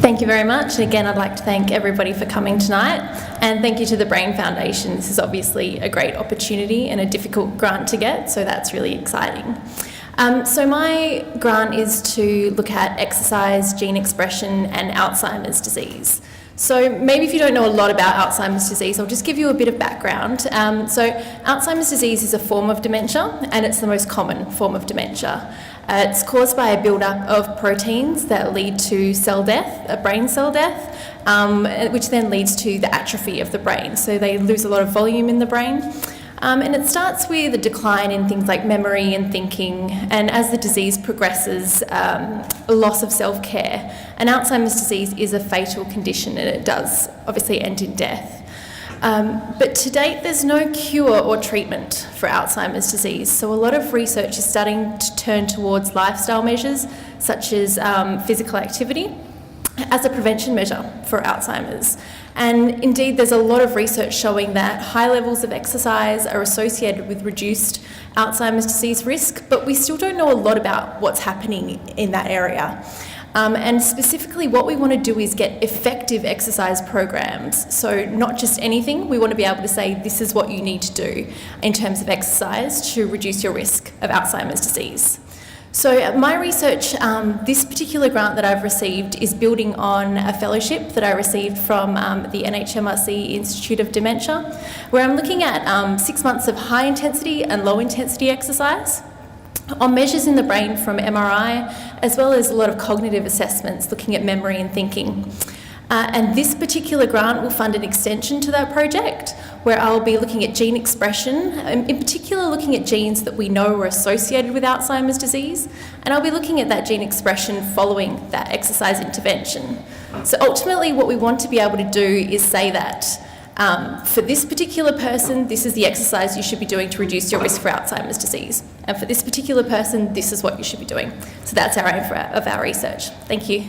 Thank you very much. And again, I'd like to thank everybody for coming tonight, and thank you to the Brain Foundation. This is obviously a great opportunity and a difficult grant to get, so that's really exciting. So my grant is to look at exercise, gene expression and Alzheimer's disease. So maybe if you don't know a lot about Alzheimer's disease, I'll just give you a bit of background. So Alzheimer's disease is a form of dementia, and it's the most common form of dementia. It's caused by a build-up of proteins that lead to cell death, a brain cell death, which then leads to the atrophy of the brain. So they lose a lot of volume in the brain. And it starts with a decline in things like memory and thinking, and as the disease progresses, a loss of self-care. And Alzheimer's disease is a fatal condition, and it does obviously end in death. But to date, there's no cure or treatment for Alzheimer's disease, so a lot of research is starting to turn towards lifestyle measures, such as physical activity, as a prevention measure for Alzheimer's. And indeed, there's a lot of research showing that high levels of exercise are associated with reduced Alzheimer's disease risk, but we still don't know a lot about what's happening in that area. And specifically what we want to do is get effective exercise programs. So not just anything, we want to be able to say this is what you need to do in terms of exercise to reduce your risk of Alzheimer's disease. So my research, this particular grant that I've received is building on a fellowship that I received from the NHMRC Institute of Dementia, where I'm looking at 6 months of high intensity and low intensity exercise on measures in the brain from MRI, as well as a lot of cognitive assessments looking at memory and thinking. And this particular grant will fund an extension to that project, where I'll be looking at gene expression, in particular looking at genes that we know are associated with Alzheimer's disease, and I'll be looking at that gene expression following that exercise intervention. So ultimately what we want to be able to do is say that for this particular person, this is the exercise you should be doing to reduce your risk for Alzheimer's disease. And for this particular person, this is what you should be doing. So that's our aim of our research. Thank you.